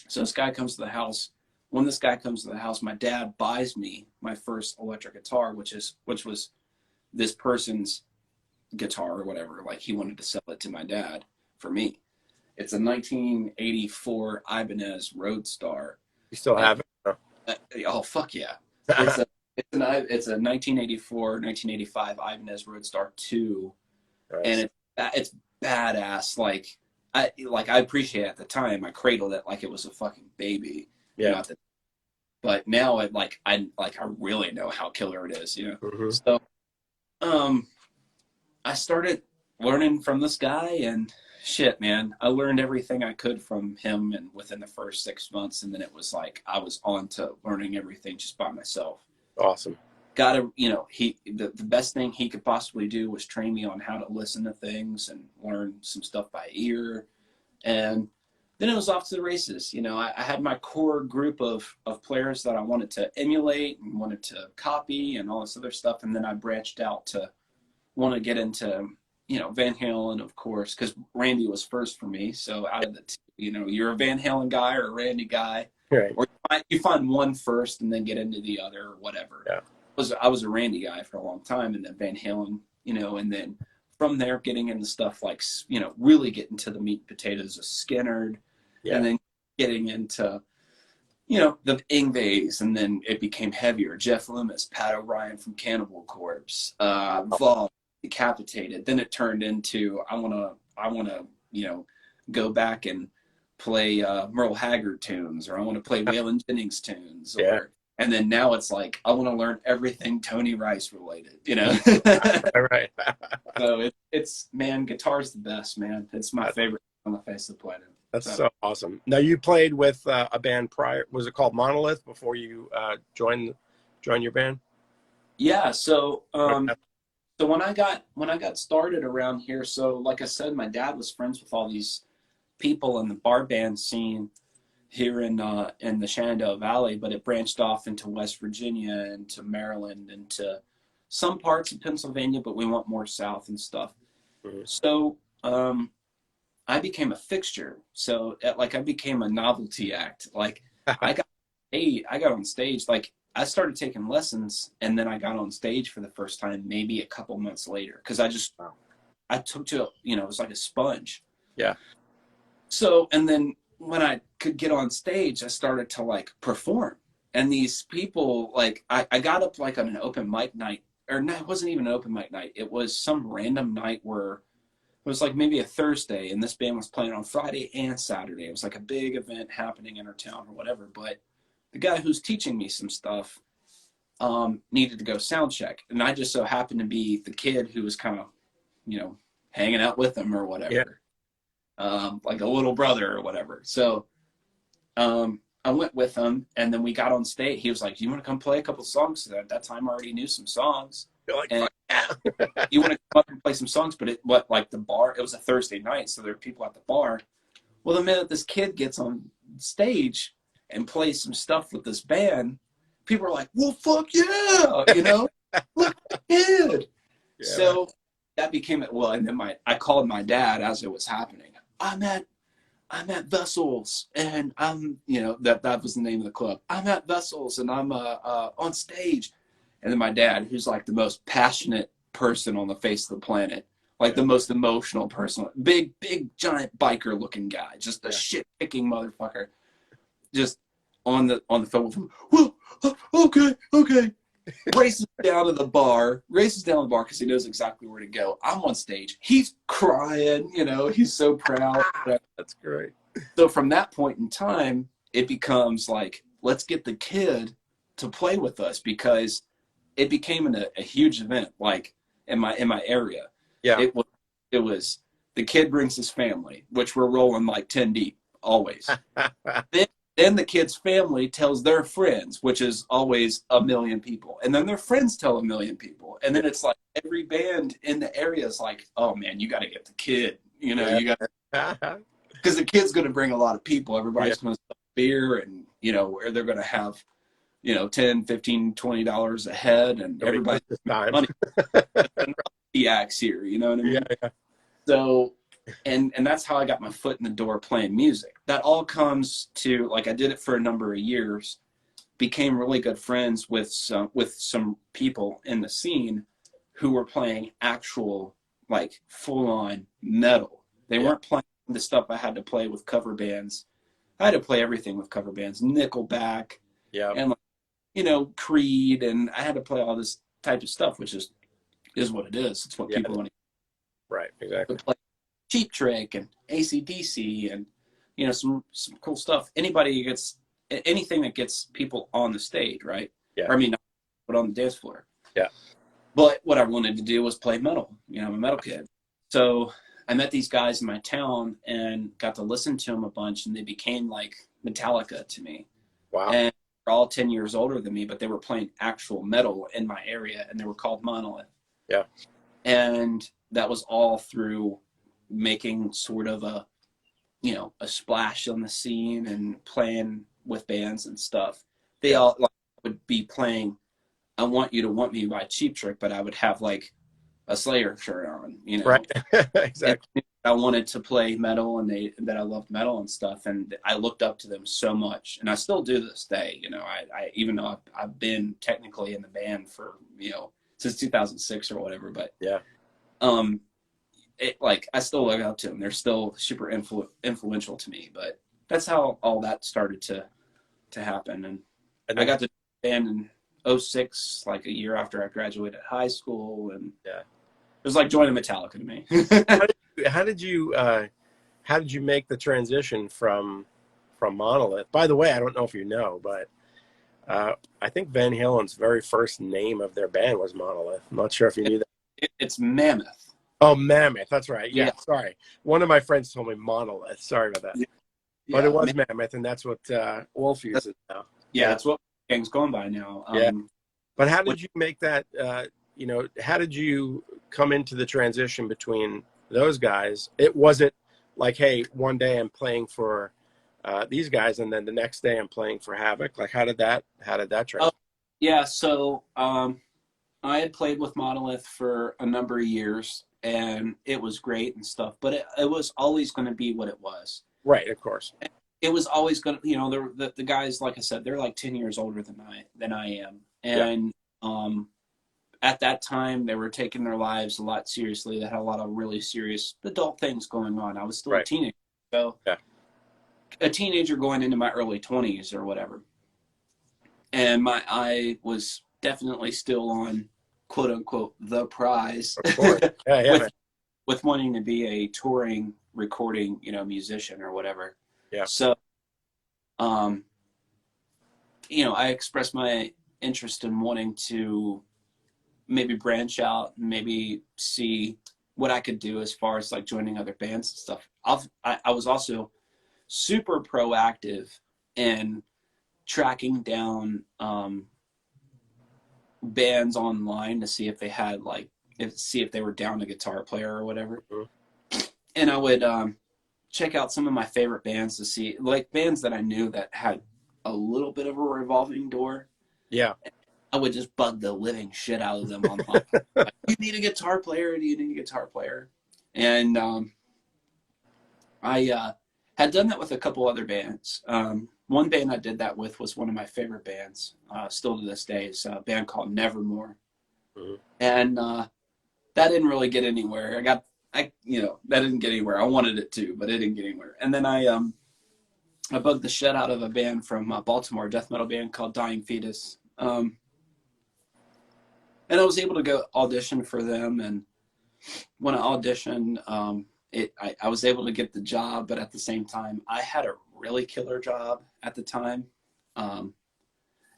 So this guy comes to the house. When this guy comes to the house, my dad buys me my first electric guitar, which was this person's guitar or whatever. Like, he wanted to sell it to my dad for me. It's a 1984 Ibanez Roadstar. You still have it? Oh, fuck yeah. It's a 1984, 1985 Ibanez Roadstar 2. Nice. And it's badass. Like I appreciate it at the time. I cradled it like it was a fucking baby. Yeah. But now I really know how killer it is, Mm-hmm. So I started learning from this guy, and shit, man, I learned everything I could from him, and within the first 6 months, and then it was like I was on to learning everything just by myself. Awesome. The best thing he could possibly do was train me on how to listen to things and learn some stuff by ear. And then it was off to the races. I had my core group of players that I wanted to emulate and wanted to copy and all this other stuff. And then I branched out to want to get into, Van Halen, of course, because Randy was first for me. So out of the two, you're a Van Halen guy or a Randy guy. Right. Or you find one first and then get into the other or whatever. Yeah. I was a Randy guy for a long time, and then Van Halen, and then from there getting into stuff like, really getting to the meat and potatoes of Skinnerd, and then getting into, the Ingves, and then it became heavier. Jeff Loomis, Pat O'Brien from Cannibal Corpse, Vol, Decapitated. Then it turned into I wanna go back and play Merle Haggard tunes, or I want to play Waylon Jennings tunes, and then now it's like I want to learn everything Tony Rice related, Right. So it's man, guitar's the best, man. It's my favorite on the face of the planet. That's so awesome. Now, you played with a band prior. Was it called Monolith before you joined your band? Yeah. So so when I got started around here, so like I said, my dad was friends with all these people in the bar band scene here in the Shenandoah Valley, but it branched off into West Virginia and to Maryland and to some parts of Pennsylvania, but we went more south and stuff. Mm-hmm. So I became a fixture. So I became a novelty act. Like I got on stage. Like I started taking lessons, and then I got on stage for the first time maybe a couple months later, because I took to it was like a sponge. Yeah. So, and then when I could get on stage, I started to perform. And these people, I got up on an open mic night, or no, it wasn't even an open mic night. It was some random night where it was maybe a Thursday, and this band was playing on Friday and Saturday. It was a big event happening in our town or whatever. But the guy who's teaching me some stuff needed to go sound check, and I just so happened to be the kid who was kind of, hanging out with him or whatever, like a little brother or whatever. So I went with him, and then we got on stage. He was like, "Do you want to come play a couple songs?" So at that time, I already knew some songs. You're like, And fuck yeah. you want to come up and play some songs, but like the bar, it was a Thursday night, so there were people at the bar. Well, the minute this kid gets on stage and plays some stuff with this band, people are like, "Well, fuck yeah," look at the kid. Yeah. So that became it. Well, and then I called my dad as it was happening. I'm at Vessels, and that was the name of the club. I'm at Vessels, and I'm on stage. And then my dad, who's like the most passionate person on the face of the planet, like the most emotional person, big, giant biker looking guy, just a shit kicking motherfucker, just on the phone with him. Well, okay. Races down the bar because he knows exactly where to go. I'm on stage. He's crying, he's so proud. That's great. So from that point in time, it becomes like, let's get the kid to play with us, because it became a huge event, like in my area. Yeah. It was the kid brings his family, which we're rolling like 10 deep always. Then the kid's family tells their friends, which is always 1 million people. And then their friends tell 1 million people. And then it's like every band in the area is like, "Oh man, you got to get the kid. You got because the kid's going to bring a lot of people. Everybody's going to sell beer, and where they're going to have, $10, $15, $20 a head, and everybody's money. The axe here, you know what I mean? Yeah. So, and that's how I got my foot in the door playing music. That all comes to, like, I did it for a number of years, became really good friends with some people in the scene who were playing actual, like, full-on metal. They weren't playing the stuff I had to play with cover bands. I had to play everything with cover bands, Nickelback, and Creed, and I had to play all this type of stuff, which is what it is. It's what people want to. Right, exactly. Play Cheap Trick and AC/DC and some cool stuff. Anything that gets people on the stage, right? Yeah. Or, I mean, not, but on the dance floor. Yeah. But what I wanted to do was play metal. I'm a metal kid. So I met these guys in my town and got to listen to them a bunch, and they became like Metallica to me. Wow. And they're all 10 years older than me, but they were playing actual metal in my area, and they were called Monolith. Yeah. And that was all through making sort of a splash on the scene and playing with bands and stuff. They all would be playing "I Want You to Want Me" by Cheap Trick, but I would have like a Slayer shirt on, Right. Exactly. And I wanted to play metal, and that I loved metal and stuff, and I looked up to them so much, and I still do to this day. I even though I've been technically in the band for since 2006 or whatever, but I still look up to them. They're still super influential to me. But that's how all that started to happen, and I got to band in 2006, like a year after I graduated high school, and it was like joining Metallica to me. How did you make the transition from Monolith? By the way, I don't know if you know, but I think Van Halen's very first name of their band was Monolith. I'm not sure if you knew that. It's Mammoth. Oh, Mammoth. That's right. Yeah. Sorry. One of my friends told me Monolith. Sorry about that. But it was Mammoth, and that's what Wolf uses now. Yeah, that's what gang's going by now. But how did you make that? How did you come into the transition between those guys? Was it like, hey, one day I'm playing for these guys, and then the next day I'm playing for Havok? Like, how did that transition? Yeah. So I had played with Monolith for a number of years, and it was great and stuff, but it was always going to be what it was. Right, of course. It was always going to, the guys, like I said, they're like 10 years older than I am. And at that time, they were taking their lives a lot seriously. They had a lot of really serious adult things going on. I was still a teenager. So a teenager going into my early 20s or whatever. And my eye was definitely still on, quote unquote, the prize. Of course. with wanting to be a touring, recording, musician or whatever. Yeah. So, I expressed my interest in wanting to maybe branch out and maybe see what I could do as far as like joining other bands and stuff. I was also super proactive in tracking down bands online to see if they had like see if they were down a guitar player or whatever. Mhm. And I would check out some of my favorite bands to see like bands that I knew that had a little bit of a revolving door. Yeah. I would just bug the living shit out of them online. Like, do you need a guitar player? Do you need a guitar player? And I had done that with a couple other bands. One band I did that with was one of my favorite bands, still to this day. It's a band called Nevermore. Mhm. And that didn't really get anywhere. That didn't get anywhere. I wanted it to, but it didn't get anywhere. And then I bugged the shit out of a band from Baltimore, a death metal band called Dying Fetus. And I was able to go audition for them. And when I auditioned, I was able to get the job, but at the same time, I had a really killer job at the time. Um,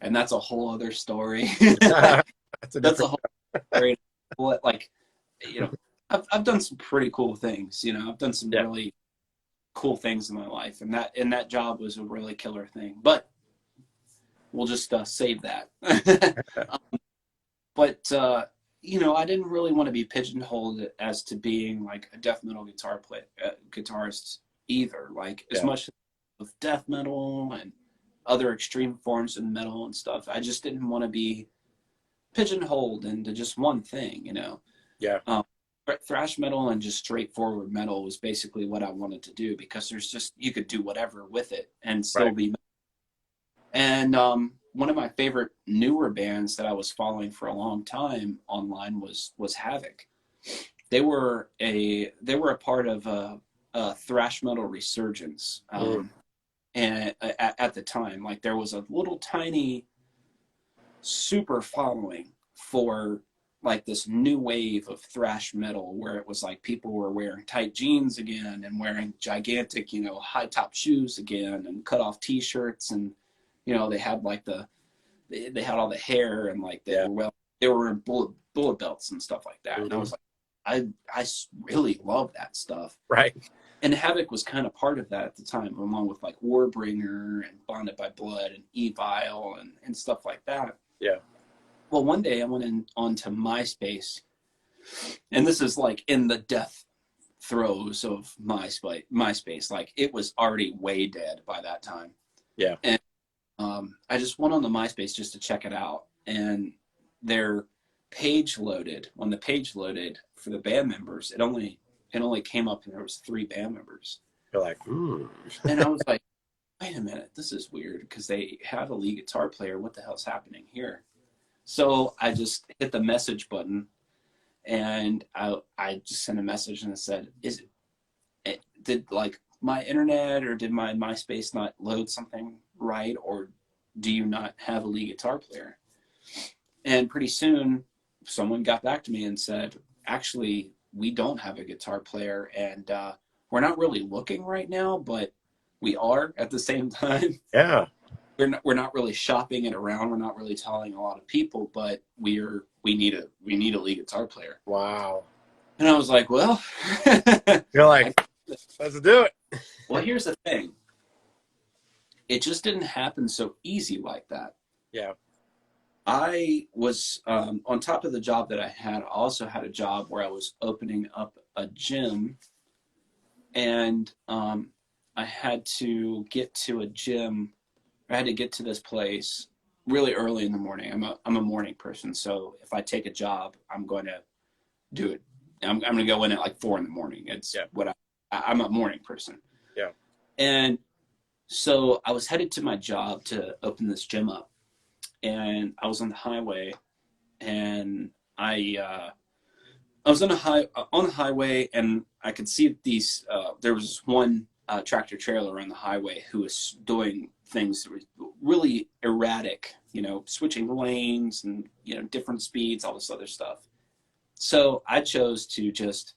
and that's a whole other story. That's a That's a different. whole story. Like, I've done some pretty cool things. I've done some Yeah. really cool things in my life, and that job was a really killer thing. But we'll just save that. But I didn't really want to be pigeonholed as to being like a death metal guitarist either. Like as Yeah. much of death metal and other extreme forms of metal and stuff, I just didn't want to be pigeonholed into just one thing. Yeah. Thrash metal and just straightforward metal was basically what I wanted to do because you could do whatever with it and still Right. be. And one of my favorite newer bands that I was following for a long time online was Havok. They were a part of a thrash metal resurgence, Mm. and at the time, like there was a little tiny super following for like this new wave of thrash metal where it was like people were wearing tight jeans again and wearing gigantic, high top shoes again and cut off t-shirts and they had like they had all the hair and like Yeah. they were in bullet belts and stuff like that. And I Mhm. was like, I really love that stuff. Right. And Havok was kind of part of that at the time, along with like Warbringer and Bonded by Blood and Evil and stuff like that. Yeah. Well, one day I went onto MySpace, and this is like in the death throes of MySpace. Like it was already way dead by that time. Yeah. And I just went on the MySpace just to check it out, and their page loaded. When the page loaded for the band members, it only came up and there was 3 band members. You're like, And I was like, wait a minute, this is weird because they have a lead guitar player. What the hell's happening here? So I just hit the message button, and I just sent a message and it said, did like my internet or did my MySpace not load something right, or do you not have a lead guitar player? And pretty soon someone got back to me and said, actually, we don't have a guitar player, and we're not really looking right now, but we are at the same time. yeah. We're not really shopping it around. We're not really telling a lot of people, but we need a lead guitar player. Wow. And I was like, well, You're like, let's do it. well, here's the thing. It just didn't happen so easy like that. Yeah. I was on top of the job that I had. I also had a job where I was opening up a gym, and I had to get to a gym. I had to get to this place really early in the morning. I'm a morning person, so if I take a job, I'm going to do it. I'm going to go in at like 4 a.m. It's what I'm a morning person. Yeah. And so I was headed to my job to open this gym up, and I was on the highway, and I was on the highway, and I could see these. There was one tractor trailer on the highway who was doing things that were really erratic, switching lanes and different speeds, all this other stuff. So I chose to just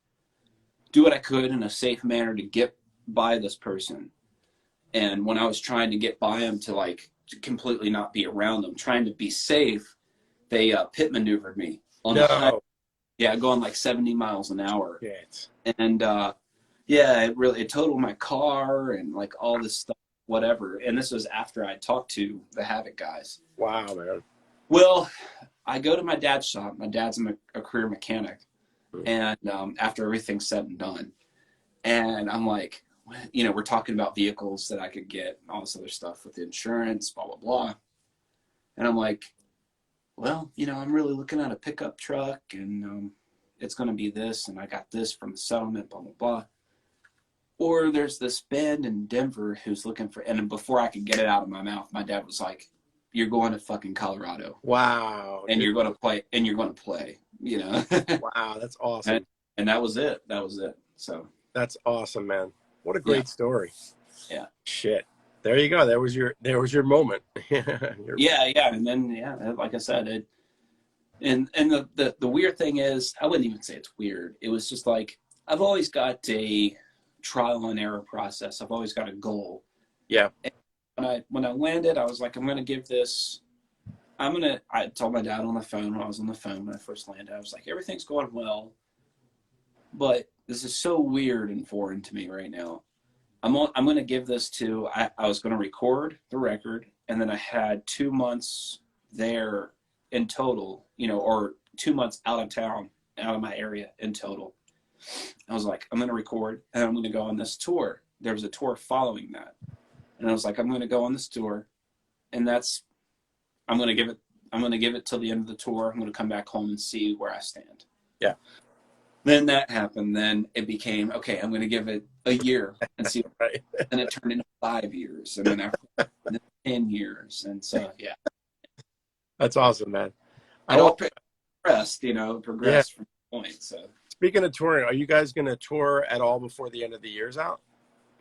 do what I could in a safe manner to get by this person. And when I was trying to get by him to like completely not be around them. Trying to be safe, they pit maneuvered me on the high. No. Yeah, going like 70 miles an hour. Shit. And yeah, it totaled my car and like all this stuff, whatever. And this was after I talked to the Havok guys. Wow, man. Well, I go to my dad's shop. My dad's a career mechanic. And after everything's said and done, and I'm like, you know, we're talking about vehicles that I could get and all this other stuff with the insurance, blah, blah, blah. And I'm like, well, you know, I'm really looking at a pickup truck and it's going to be this. And I got this from the settlement, blah, blah, blah. Or there's this band in Denver who's looking for, and before I could get it out of my mouth, my dad was like, you're going to fucking Colorado. Wow. And you're going to play, you know. Wow, that's awesome. And that was it. So. That's awesome, man. What a great story. Yeah. Shit. There you go. There was your moment. Yeah. And then, like I said, and the weird thing is, I wouldn't even say it's weird. It was just like, I've always got a trial and error process. I've always got a goal. Yeah. And when I landed, I was like, I'm going to give this, I told my dad on the phone when I was on the phone when I first landed, I was like, everything's going well, but this is so weird and foreign to me right now. I'm going to give this to, I was going to record the record, and then I had 2 months there in total, you know, or 2 months out of town, out of my area in total. I was like, I'm going to record and I'm going to go on this tour. There was a tour following that. And I was like, I'm going to go on this tour, and I'm going to give it till the end of the tour. I'm going to come back home and see where I stand. Yeah. Then that happened. Then it became, okay, I'm going to give it a year and see. Right. And it turned into 5 years, and then after 10 years. And so, yeah. That's awesome, man. Progressed from the point. So speaking of touring, are you guys going to tour at all before the end of the year's out?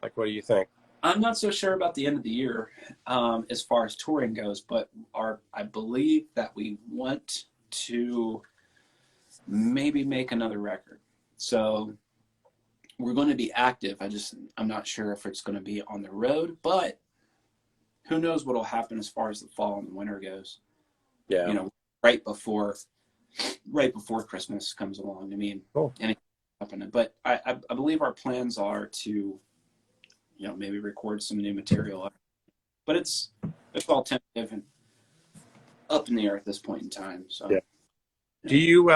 Like, what do you think? I'm not so sure about the end of the year as far as touring goes, but I believe that we want to maybe make another record. So we're going to be active. I'm not sure if it's going to be on the road, but who knows what will happen as far as the fall and the winter goes. Yeah. You know, right before Christmas comes along. I mean, cool. Anything can happen. But I believe our plans are to, you know, maybe record some new material. But it's all tentative and up in the air at this point in time. So yeah. Do you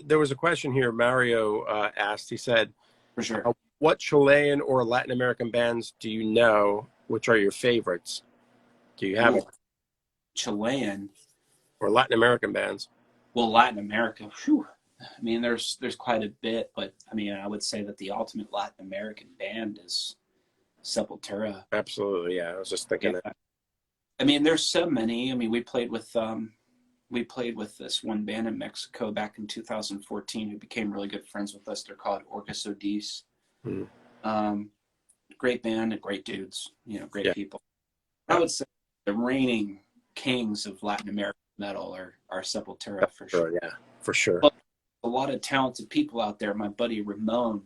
there was a question here Mario asked. He said, for sure, what Chilean or Latin American bands do you know which are your favorites? Do you have Chilean or Latin American bands? Well, Latin America, whew. I mean, there's quite a bit, but I mean, I would say that the ultimate Latin American band is Sepultura. Absolutely, yeah. I was just thinking that. I mean, there's so many. I mean, we played with this one band in Mexico back in 2014 who became really good friends with us. They're called Orcas Odis. Great band and great dudes, you know, great people. I would say the reigning kings of Latin American metal are Sepultura for sure. Yeah, for sure. But a lot of talented people out there. My buddy Ramon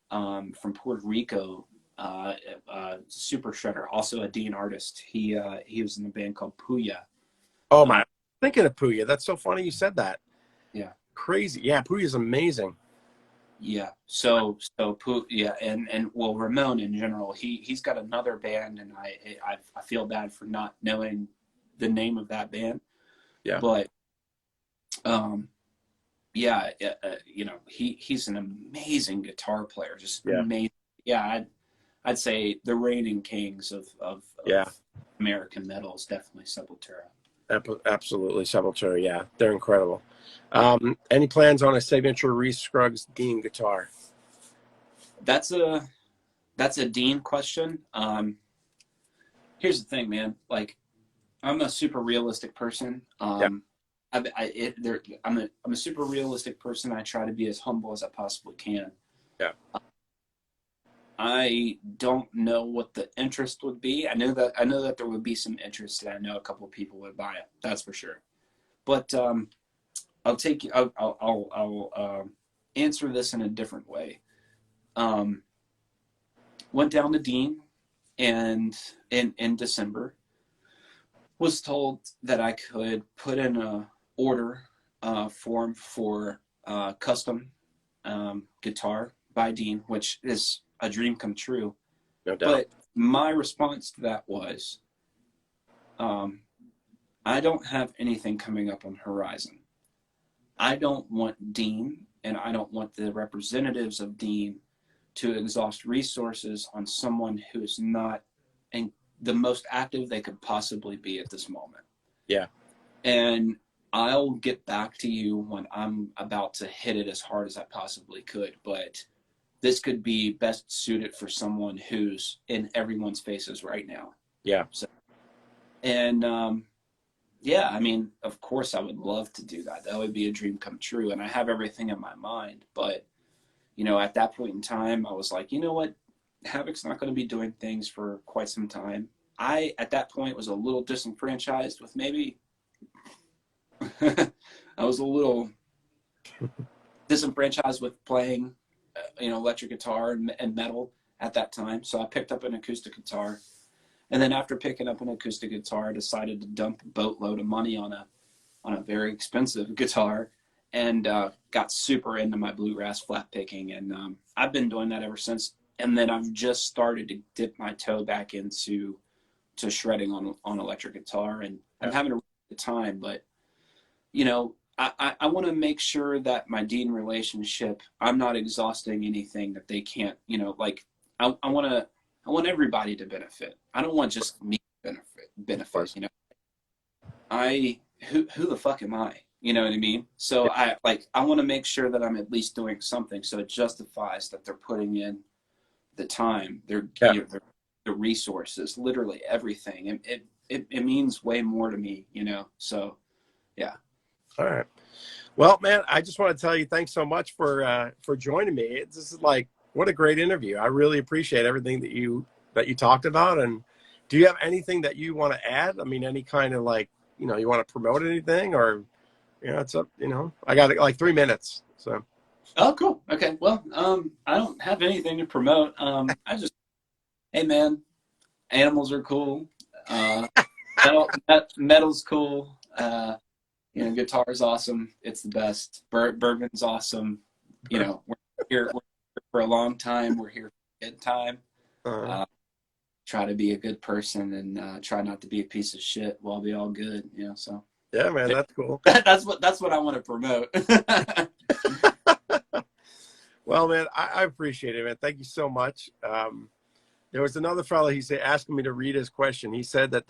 from Puerto Rico, super shredder, also a Dean artist. He was in a band called Puya. Oh my! Thinking of Puya, that's so funny you said that. Yeah, crazy. Yeah, Puya's amazing. Yeah. So yeah, and well, Ramon in general, he's got another band, and I feel bad for not knowing the name of that band. Yeah. But yeah, you know, he's an amazing guitar player, just amazing. Yeah, I'd say the reigning kings of American metal is definitely Sepultura. Absolutely, Sepultura. Yeah, they're incredible. Any plans on a signature Reece Scruggs Dean guitar? That's a Dean question. Here's the thing, man. Like, I'm a super realistic person. I'm a super realistic person. I try to be as humble as I possibly can. Yeah. I don't know what the interest would be. I know that there would be some interest, and I know a couple of people would buy it. That's for sure. But I'll answer this in a different way. Went down to Dean and in December. was told that I could put in a order form for custom guitar by Dean, which is a dream come true. No doubt. But my response to that was, I don't have anything coming up on the horizon. I don't want Dean and I don't want the representatives of Dean to exhaust resources on someone who is not in the most active they could possibly be at this moment. Yeah. And I'll get back to you when I'm about to hit it as hard as I possibly could. But this could be best suited for someone who's in everyone's faces right now. Yeah. So, and yeah, I mean, of course I would love to do that. That would be a dream come true. And I have everything in my mind. But, you know, at that point in time, I was like, you know what? Havok's not going to be doing things for quite some time. I, at that point, was a little disenfranchised with maybe, I was a little disenfranchised with playing, you know, electric guitar and metal at that time. So I picked up an acoustic guitar. And then after picking up an acoustic guitar, I decided to dump a boatload of money on a very expensive guitar and got super into my bluegrass flat picking. And I've been doing that ever since. And then I've just started to dip my toe back into shredding on electric guitar. And I'm having a really good time. But, you know, I want to make sure that my Dean relationship, I'm not exhausting anything that they can't, you know, like I want everybody to benefit. I don't want just me to benefit, you know. Who the fuck am I? You know what I mean? So I want to make sure that I'm at least doing something so it justifies that they're putting in the time, their gear, their resources, literally everything. And it means way more to me, you know. So yeah. All right. Well, man, I just want to tell you thanks so much for joining me. This is like, what a great interview. I really appreciate everything that you talked about. And do you have anything that you want to add? I mean, any kind of like, you know, you want to promote anything or, you know, it's up, you know, I got like 3 minutes. So. Oh, cool. Okay. Well, I don't have anything to promote. Hey man, animals are cool. Metal's cool. You know, guitar's awesome. It's the best. Bourbon's awesome. You know, we're here for a long time. We're here for a good time. Try to be a good person and try not to be a piece of shit. We'll be all good. You know, so. Yeah, man, that's cool. That's what I want to promote. Well, man, I appreciate it, man. Thank you so much. There was another fellow, he said, asking me to read his question. He said that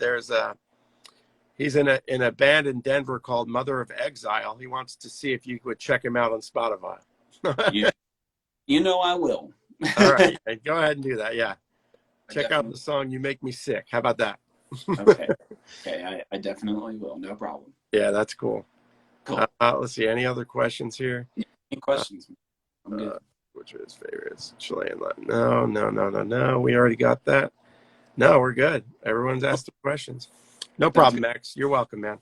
he's in a band in Denver called Mother of Exile. He wants to see if you would check him out on Spotify. You know I will. All right, go ahead and do that. Yeah, check out the song "You Make Me Sick." How about that? Okay. I definitely will. No problem. Yeah, that's cool. Cool. Let's see. Any other questions here? Any questions? I'm good. Which are his favorites? Chilean Latin. No. We already got that. No, we're good. Everyone's asked the questions. No problem, Max. You're welcome, man.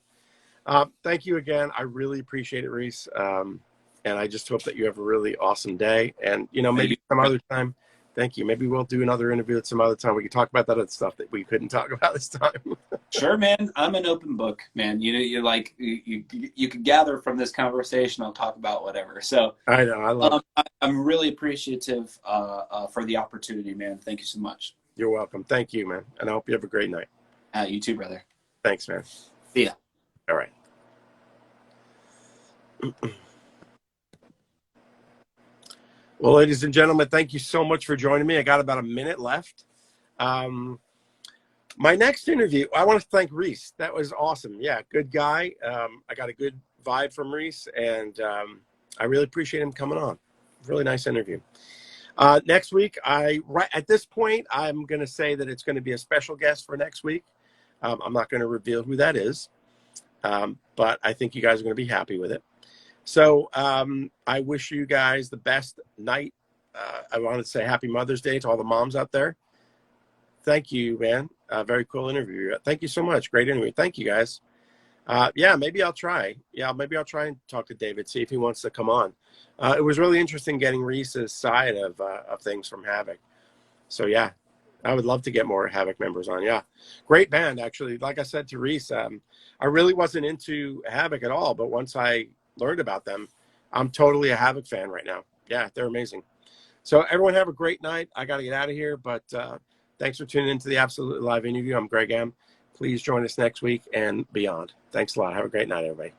Thank you again. I really appreciate it, Reece. And I just hope that you have a really awesome day. And, you know, maybe some other time. Thank you. Maybe we'll do another interview at some other time. We can talk about that other stuff that we couldn't talk about this time. Sure, man. I'm an open book, man. You know, you're like you could gather from this conversation. I'll talk about whatever. So I know. I love it. I'm really appreciative for the opportunity, man. Thank you so much. You're welcome. Thank you, man. And I hope you have a great night. You too, brother. Thanks, man. See ya. All right. Well, ladies and gentlemen, thank you so much for joining me. I got about a minute left. My next interview, I want to thank Reece. That was awesome. Yeah, good guy. I got a good vibe from Reece, and I really appreciate him coming on. Really nice interview. Next week, at this point, I'm going to say that it's going to be a special guest for next week. I'm not going to reveal who that is, but I think you guys are going to be happy with it. So I wish you guys the best night. I want to say Happy Mother's Day to all the moms out there. Thank you, man. Very cool interview. Thank you so much. Great interview. Thank you, guys. Yeah, maybe I'll try. Maybe I'll try and talk to David, see if he wants to come on. It was really interesting getting Reece's side of things from Havok. So, yeah, I would love to get more Havok members on. Yeah, great band actually. Like I said to Reece, I really wasn't into Havok at all, but once I learned about them, I'm totally a Havok fan right now. Yeah, they're amazing. So everyone have a great night. I got to get out of here, but thanks for tuning into the Absolutely Live interview. I'm Greg M. Please join us next week and beyond. Thanks a lot. Have a great night, everybody.